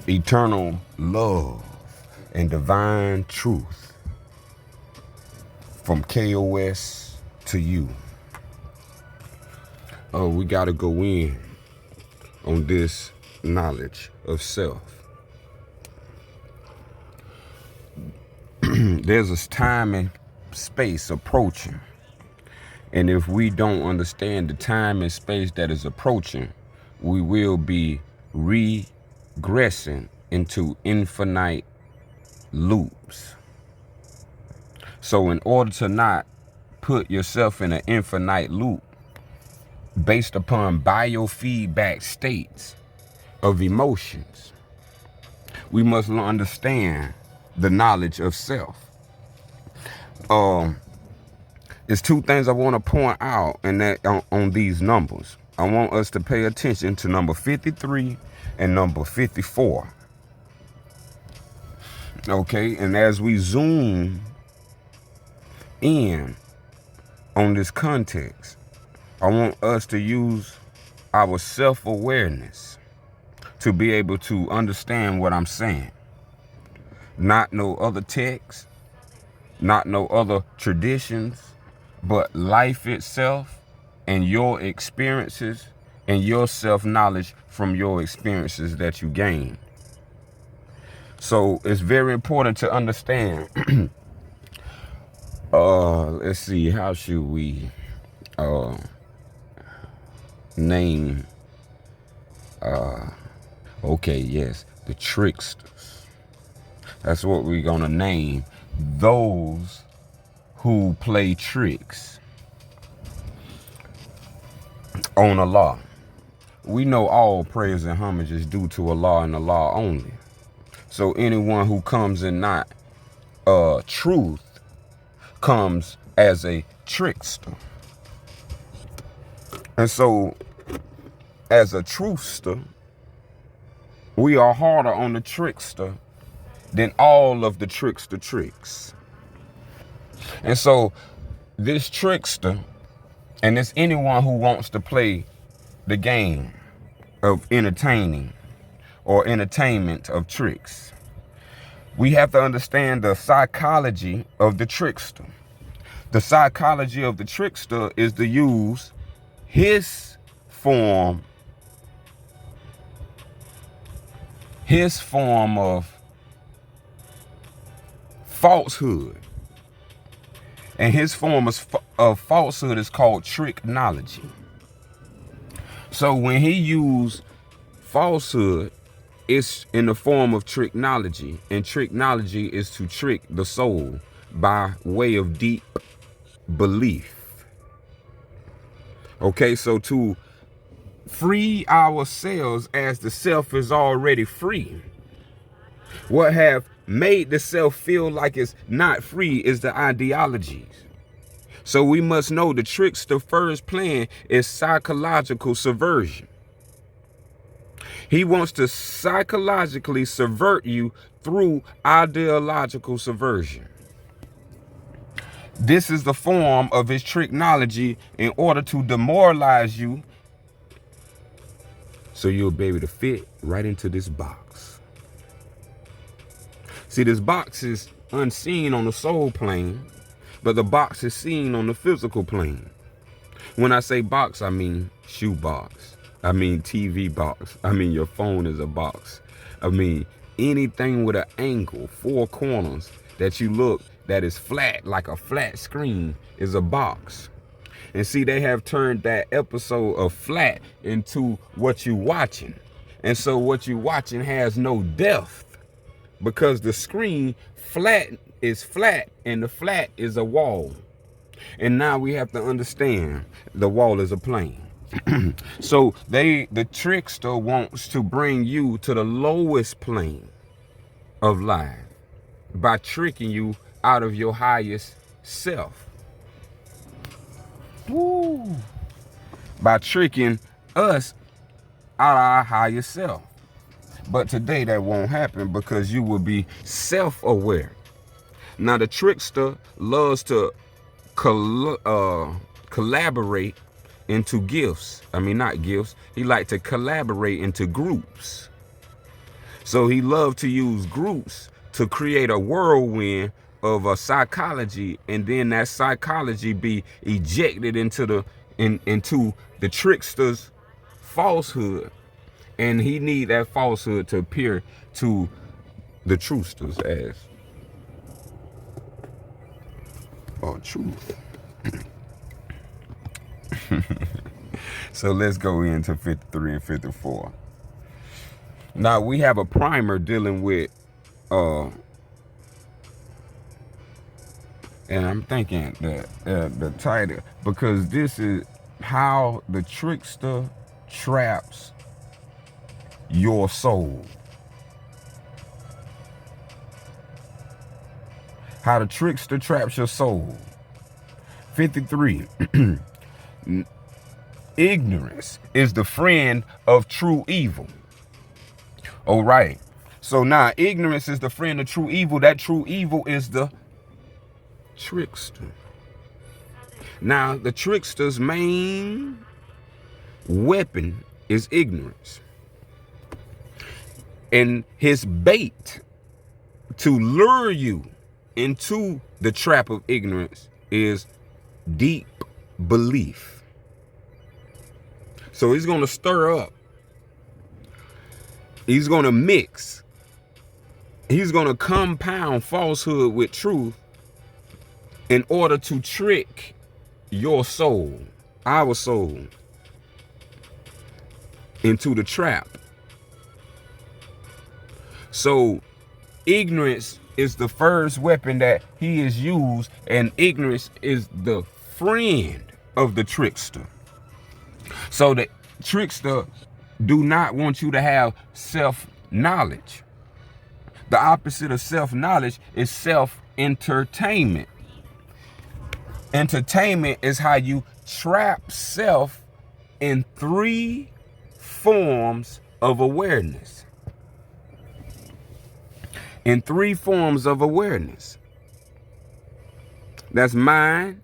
eternal love and divine truth from KOS to you. Oh, we got to go in on this knowledge of self. There's a time and space approaching. And if we don't understand the time and space that is approaching, we will be regressing into infinite loops. So in order to not put yourself in an infinite loop based upon biofeedback states of emotions, we must understand the knowledge of self. There's two things I want to point out and that on these numbers. I want us to pay attention to number 53 and number 54. Okay, and as we zoom in on this context, I want us to use our self-awareness to be able to understand what I'm saying. Not no other text, not no other traditions, but life itself and your experiences and your self-knowledge from your experiences that you gain. So it's very important to understand. Let's see, how should we name, okay, yes, the tricksters. That's what we're gonna name those who play tricks on Allah. We know all praise and homage is due to Allah and Allah only. So anyone who comes in not truth comes as a trickster. And so as a truthster, we are harder on the trickster than all of the trickster tricks. And so this trickster, and it's anyone who wants to play the game of entertaining or entertainment of tricks, we have to understand the psychology of the trickster. The psychology of the trickster is to use his form of falsehood. And his form of falsehood is called tricknology. So when he used falsehood, it's in the form of tricknology. And tricknology is to trick the soul by way of deep belief. Okay, so to free ourselves as the self is already free, what have made the self feel like it's not free is the ideologies. So we must know the trickster first plan is psychological subversion. He wants to psychologically subvert you through ideological subversion. This is the form of his tricknology in order to demoralize you so you'll be able to fit right into this box. See, this box is unseen on the soul plane, but the box is seen on the physical plane. When I say box, I mean shoe box. I mean TV box. I mean your phone is a box. I mean anything with an angle, four corners that you look that is flat, like a flat screen, is a box. And see, they have turned that episode of flat into what you watching. And so what you watching has no depth because the screen flat is flat and the flat is a wall. And now we have to understand the wall is a plane. So the trickster wants to bring you to the lowest plane of life by tricking you out of your highest self. Woo. By tricking us out of our higher self. But today that won't happen because you will be self-aware. Now the trickster loves to collaborate into gifts. I mean, not gifts. He likes to collaborate into groups. So he loved to use groups to create a whirlwind of a psychology, and then that psychology be ejected into the trickster's falsehood, and he need that falsehood to appear to the truthsters as truth. So let's go into 53 and 54. Now we have a primer dealing with and I'm thinking that the title, because this is how the trickster traps your soul. How the trickster traps your soul. 53. Ignorance is the friend of true evil. All right. So now ignorance is the friend of true evil. That true evil is the trickster. Now the trickster's main weapon is ignorance. And his bait to lure you into the trap of ignorance is deep belief. So he's going to stir up. He's going to mix. He's going to compound falsehood with truth in order to trick your soul, our soul, into the trap. So ignorance is the first weapon that he is used, and ignorance is the friend of the trickster. So the trickster do not want you to have self-knowledge. The opposite of self-knowledge is self-entertainment. Entertainment is how you trap self in 3 forms of awareness. In 3 forms of awareness. That's mind,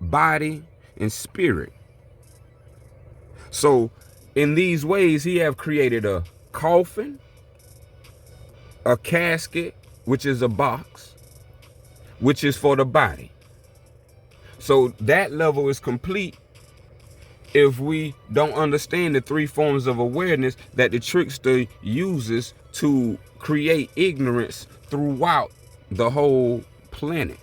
body, and spirit. So in these ways, he have created a coffin, a casket, which is a box, which is for the body. So that level is complete if we don't understand the 3 forms of awareness that the trickster uses to create ignorance throughout the whole planet.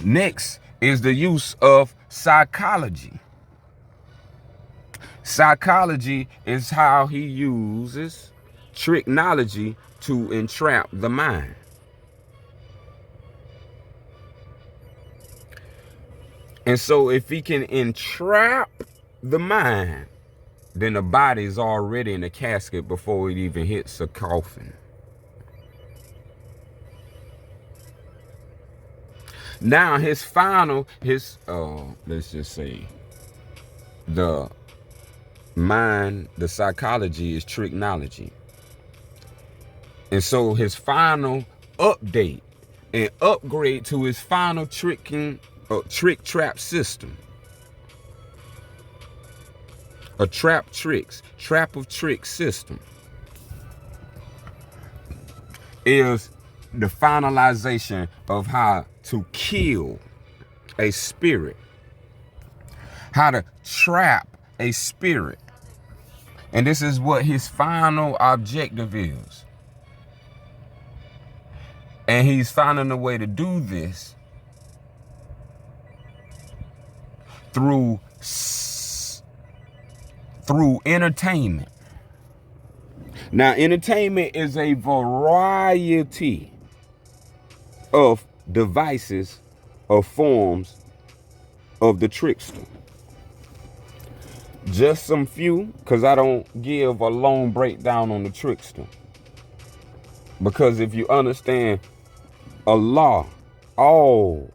Next is the use of psychology. Psychology is how he uses tricknology to entrap the mind. And so if he can entrap the mind, then the body is already in the casket before it even hits a coffin. Now let's just say the mind, the psychology is tricknology. And so his final update and upgrade to his final trick trap system. A trap of tricks system is the finalization of how to kill a spirit, how to trap a spirit. And this is what his final objective is. And he's finding a way to do this through entertainment. Now, entertainment is a variety of devices or forms of the trickster. Just some few, because I don't give a long breakdown on the trickster. Because if you understand Allah, all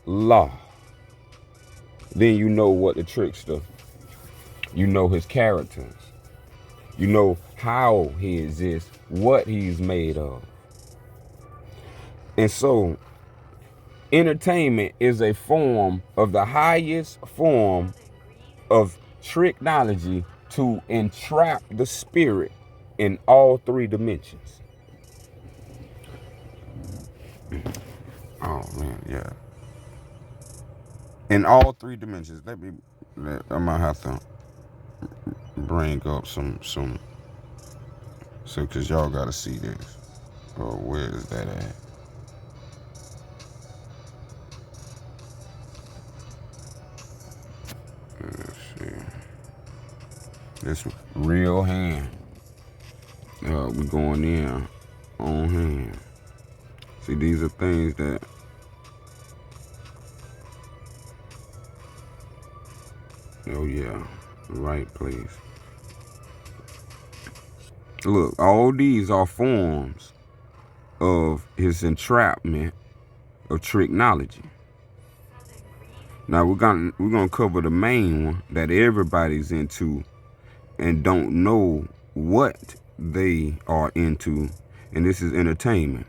law, then you know what the trickster, you know his characters, you know how he exists, what he's made of. And so entertainment is a form of the highest form of tricknology to entrap the spirit in all three dimensions. Oh man, yeah. In all three dimensions. I might have to bring up some so because y'all gotta see this. Oh, where is that at? Let's see. This real hand. We going in on hand. See, these are things that oh yeah, right place. Look, all these are forms of his entrapment of tricknology. Now we're gonna cover the main one that everybody's into and don't know what they are into, and this is entertainment.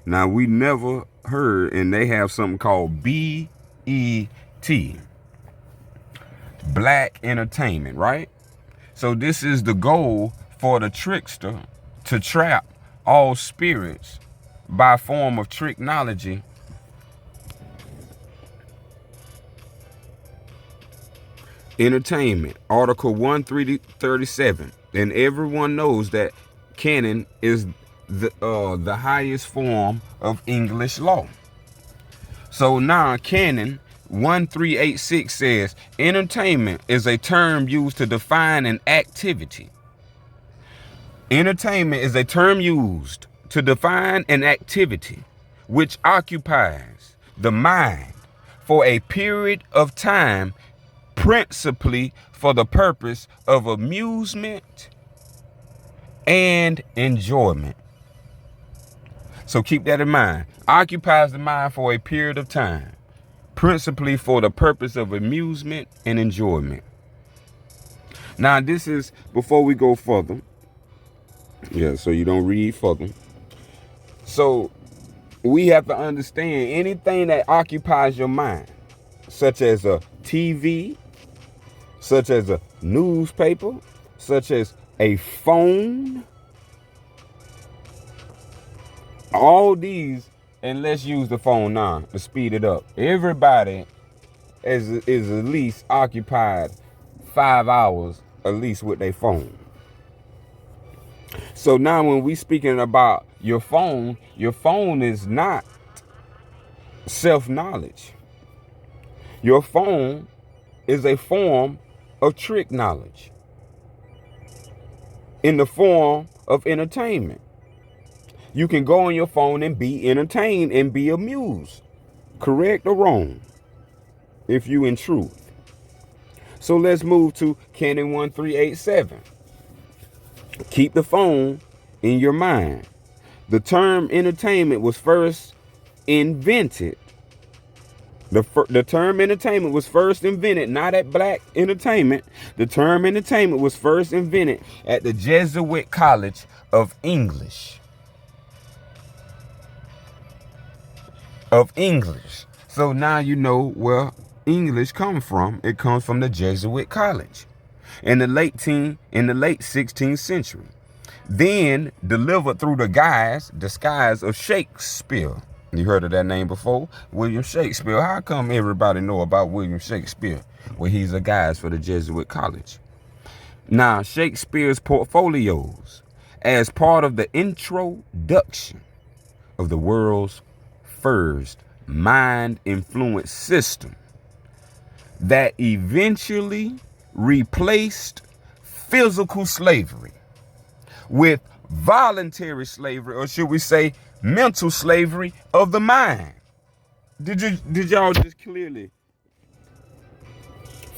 Now we never heard, and they have something called BET, Black Entertainment, right? So this is the goal for the trickster to trap all spirits by form of tricknology. Entertainment, Article 137, and everyone knows that canon is the highest form of English law. So now canon 1386 says entertainment is a term used to define an activity. Entertainment is a term used to define an activity which occupies the mind for a period of time, principally for the purpose of amusement and enjoyment. So keep that in mind. Occupies the mind for a period of time, principally for the purpose of amusement and enjoyment. Now, this is before we go further. Yeah, so you don't read further. So we have to understand anything that occupies your mind, such as a TV, such as a newspaper, such as a phone. All these, and let's use the phone now to speed it up. Everybody is at least occupied 5 hours at least with their phone. So now when we speaking about your phone is not self-knowledge. Your phone is a form of trick knowledge in the form of entertainment. You can go on your phone and be entertained and be amused, correct or wrong, if you in truth. So let's move to Canon 1387. Keep the phone in your mind. The term entertainment was first invented. The term entertainment was first invented, not at Black Entertainment. The term entertainment was first invented at the Jesuit College of English. So now you know where English comes from. It comes from the Jesuit College in the late 16th century. Then delivered through the disguise of Shakespeare. You heard of that name before? William Shakespeare. How come everybody know about William Shakespeare? Well, he's a guide for the Jesuit College. Now, Shakespeare's portfolios as part of the introduction of the world's first mind-influence system that eventually replaced physical slavery with voluntary slavery, or should we say mental slavery of the mind. Did y'all just clearly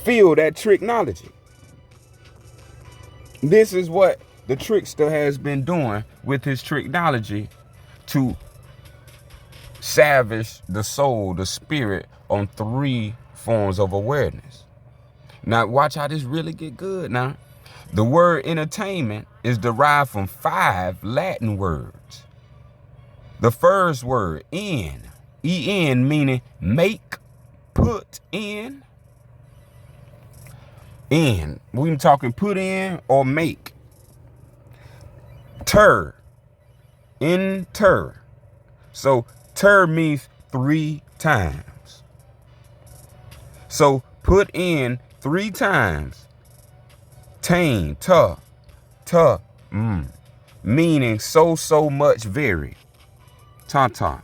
feel that tricknology? This is what the trickster has been doing with his tricknology to savage the soul, the spirit, on 3 forms of awareness. Now watch how this really get good now. The word entertainment is derived from 5 Latin words. The first word, en, meaning make, put in. In. We talking put in or make. Ter. Inter. So ter means 3 times. So put in 3 times. Tain, ta, meaning so much very. Ta.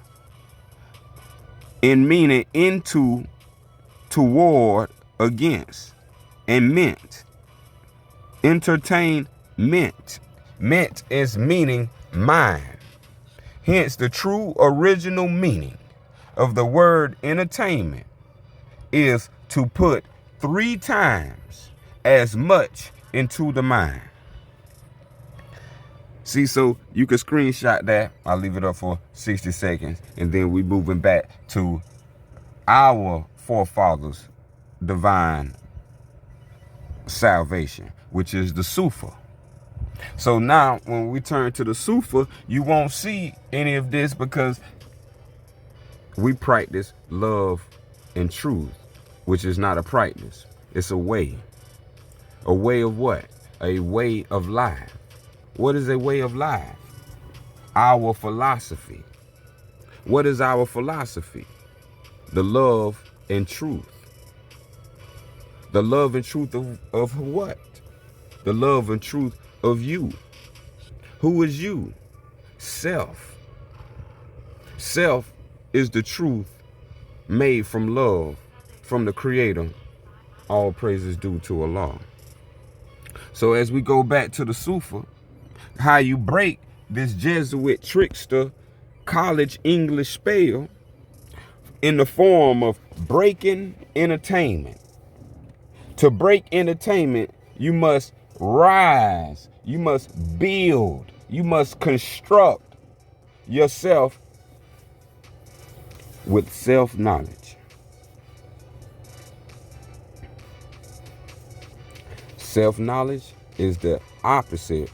In meaning into, toward, against, and meant. Entertain, meant. Meant is meaning mind. Hence, the true original meaning of the word entertainment is to put 3 times as much into the mind. See, so you can screenshot that. I'll leave it up for 60 seconds. And then we moving back to our forefathers' divine salvation, which is the Sufa. So now when we turn to the Sufa, you won't see any of this because we practice love and truth, which is not a practice. It's a way. A way of what? A way of life. What is a way of life? Our philosophy. What is our philosophy? The love and truth. The love and truth of what? The love and truth of you. Who is you? Self. Self is the truth made from love, from the Creator. All praises due to Allah. So as we go back to the Sufa, how you break this Jesuit trickster college English spell in the form of breaking entertainment. To break entertainment, you must rise, you must build, you must construct yourself with self-knowledge. Self-knowledge is the opposite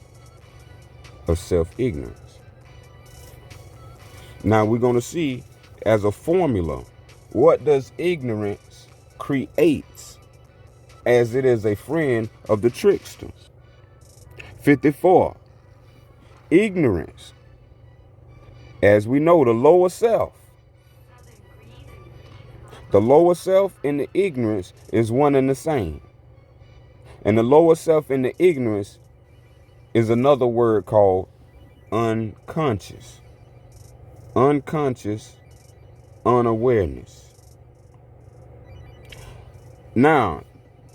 of self-ignorance. Now we're going to see as a formula, what does ignorance creates, as it is a friend of the trickster. 54. Ignorance. As we know, the lower self. The lower self and the ignorance is one and the same. And the lower self and the ignorance is another word called unconscious. Unconscious unawareness. Now,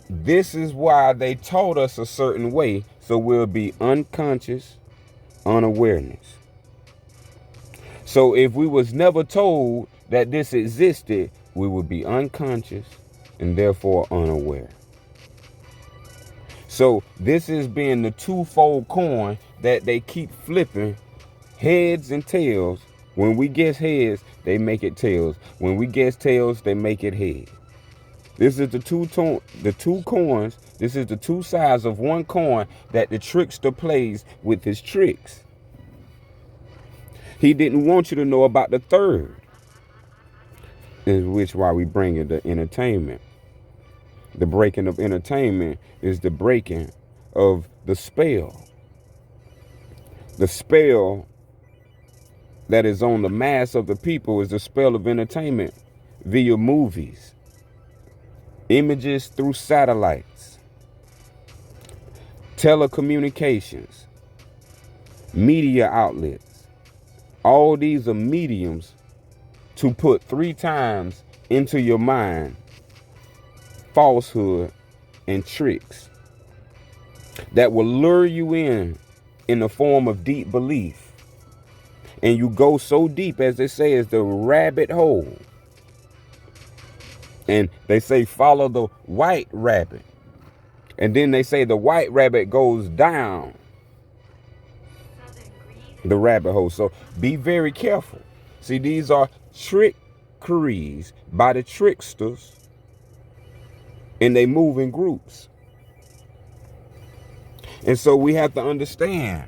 this is why they taught us a certain way, so we'll be unconscious unawareness. So if we was never told that this existed, we would be unconscious and therefore unaware. So this is being the twofold coin that they keep flipping, heads and tails. When we guess heads, they make it tails. When we guess tails, they make it head. This is the two coins. This is the two sides of one coin that the trickster plays with his tricks. He didn't want you to know about the third, in which why we bring in the entertainment. The breaking of entertainment is the breaking of the spell. The spell that is on the mass of the people is the spell of entertainment via movies, images through satellites, telecommunications, media outlets. All these are mediums to put 3 times into your mind falsehood and tricks that will lure you in the form of deep belief. And you go so deep, as they say, as the rabbit hole. And they say follow the white rabbit. And then they say the white rabbit goes down the rabbit hole. So be very careful. See, these are trickeries by the tricksters, and they move in groups. And so we have to understand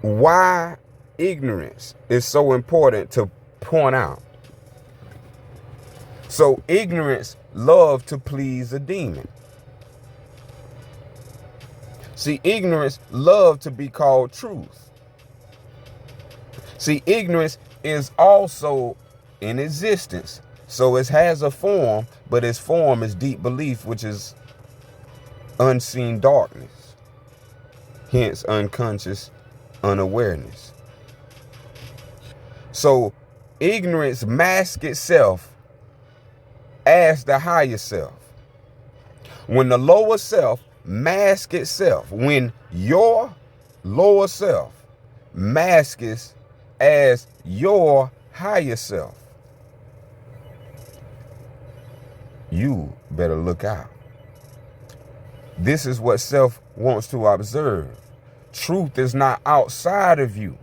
why ignorance is so important to point out. So ignorance love to please a demon. See, ignorance love to be called truth. See, ignorance is also in existence. So it has a form, but its form is deep belief, which is unseen darkness. Hence unconscious unawareness. So ignorance masks itself as the higher self. When the lower self masks itself, when your lower self masks as your higher self, you better look out. This is what self wants to observe. Truth is not outside of you.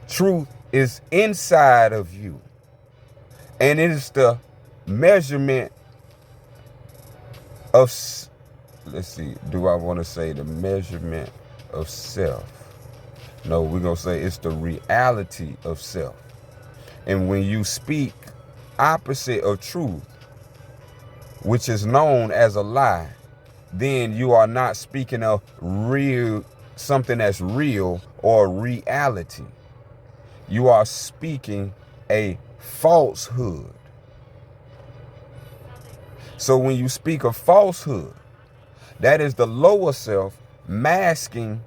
Truth is inside of you. And it is the measurement of, let's see, do I want to say the measurement of self? No, we're going to say it's the reality of self. And when you speak opposite of truth, which is known as a lie, then you are not speaking of real, something that's real or reality. You are speaking a falsehood. So when you speak of falsehood, that is the lower self masking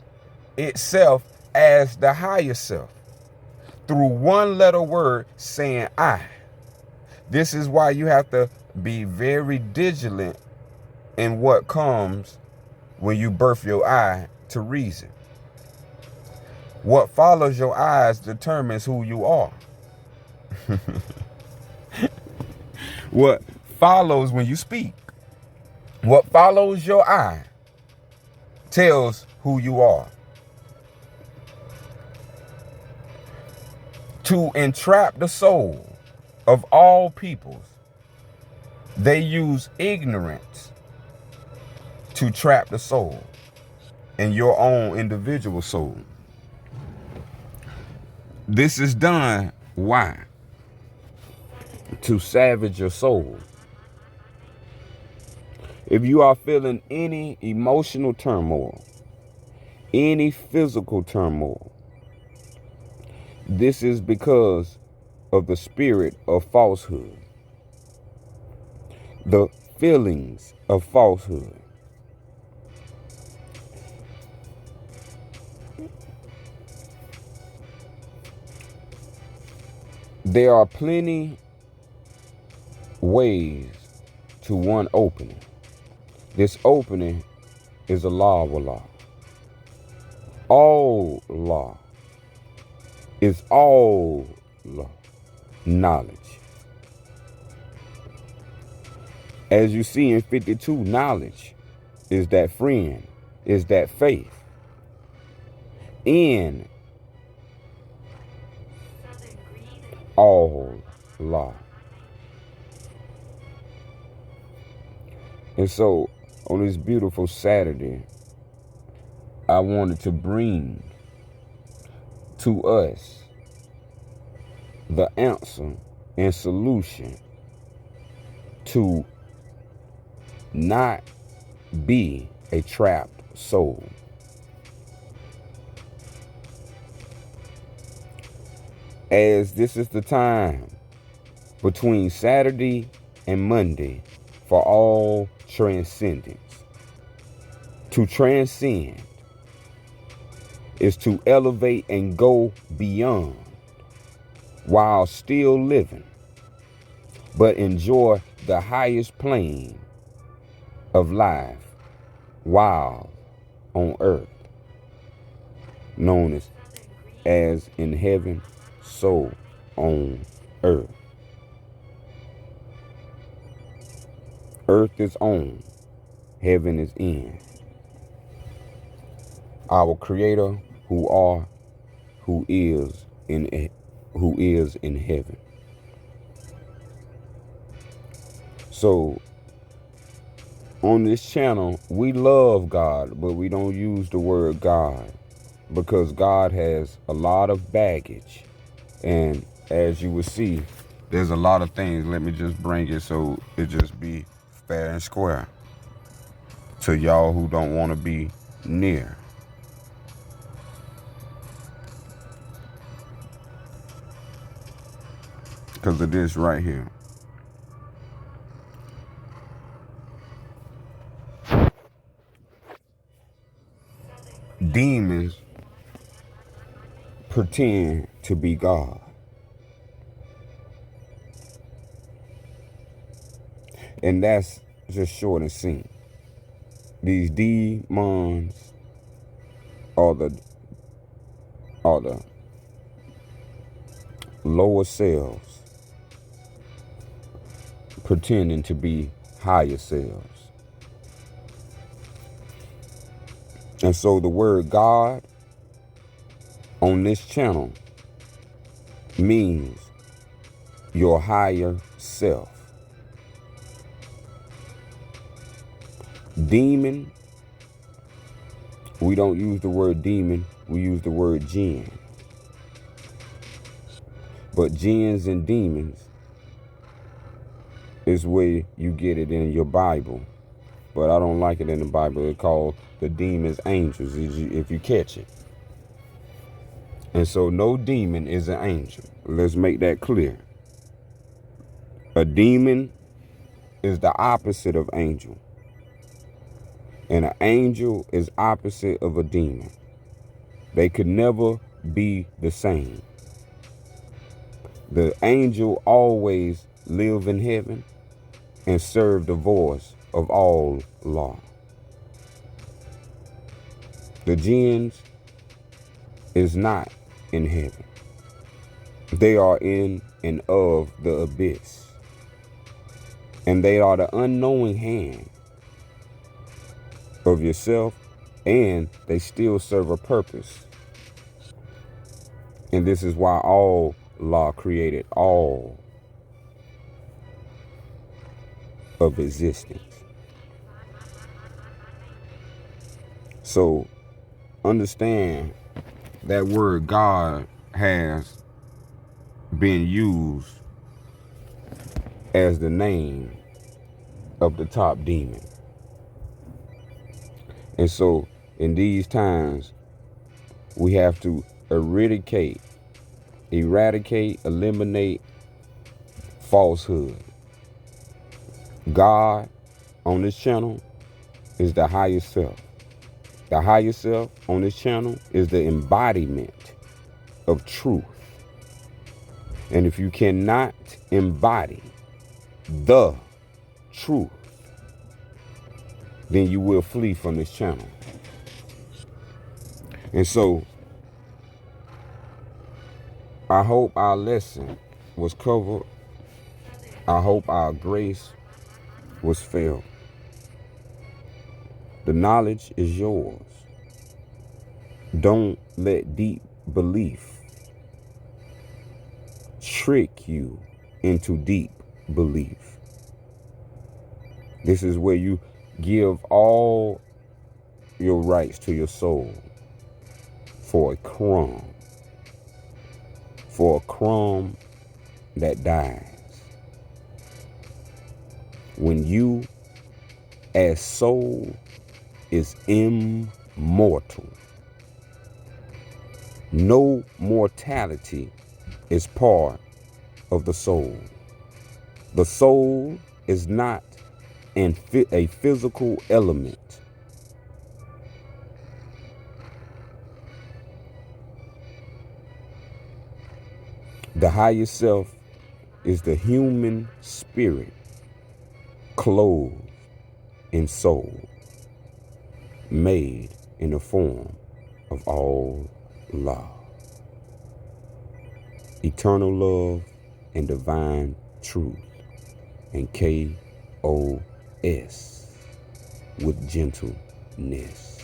itself as the higher self through one letter word saying I. This is why you have to be very vigilant in what comes when you birth your I to reason. What follows your eyes determines who you are. What follows when you speak, what follows your eye tells who you are. To entrap the soul of all peoples, they use ignorance to trap the soul and your own individual soul. This is done, why? To savage your soul. If you are feeling any emotional turmoil, any physical turmoil, this is because of the spirit of falsehood, the feelings of falsehood. There are plenty ways to one opening. This opening is a law of Allah. All law is all law, knowledge. As you see in 52, knowledge is that friend, is that faith in all law. And so on this beautiful Saturday, I wanted to bring to us the answer and solution to not be a trapped soul. As this is the time between Saturday and Monday for all transcendence. To transcend is to elevate and go beyond while still living, but enjoy the highest plane of life while on earth, known as in heaven, so on earth. Earth is on, heaven is in. Our Creator, who is in heaven. So on this channel, we love God, but we don't use the word God because God has a lot of baggage. And as you will see, There's a lot of things. Let me just bring it so it just be fair and square to y'all who don't want to be near. Because of this right here. Demons pretend to be God. And that's just short and simple. These demons are the lower selves pretending to be higher selves. And so the word God on this channel means your higher self. Demon, we don't use the word demon, we use the word jinn. But jinns and demons is where you get it in your Bible. But I don't like it in the Bible. It's called the demons angels, if you catch it. And so no demon is an angel. Let's make that clear. A demon is the opposite of angel. And an angel is opposite of a demon. They could never be the same. The angel always live in heaven and serve the voice of all law. The jinns is not in heaven. They are in and of the abyss. And they are the unknowing hand of yourself, and they still serve a purpose. And this is why all law created all of existence. So understand that word God has been used as the name of the top demon. And so in these times, we have to eradicate, eliminate falsehood. God on this channel is the highest self. The highest self on this channel is the embodiment of truth. And if you cannot embody the truth, then you will flee from this channel. And so I hope our lesson was covered. I hope our grace was felt. The knowledge is yours. Don't let deep belief trick you into deep belief. This is where you give all your rights to your soul for a crumb that dies. When you as soul is immortal. No mortality is part of the soul. The soul is not a physical element. The highest self is the human spirit clothed in soul, made in the form of all love, eternal love and divine truth, and KOS with gentleness.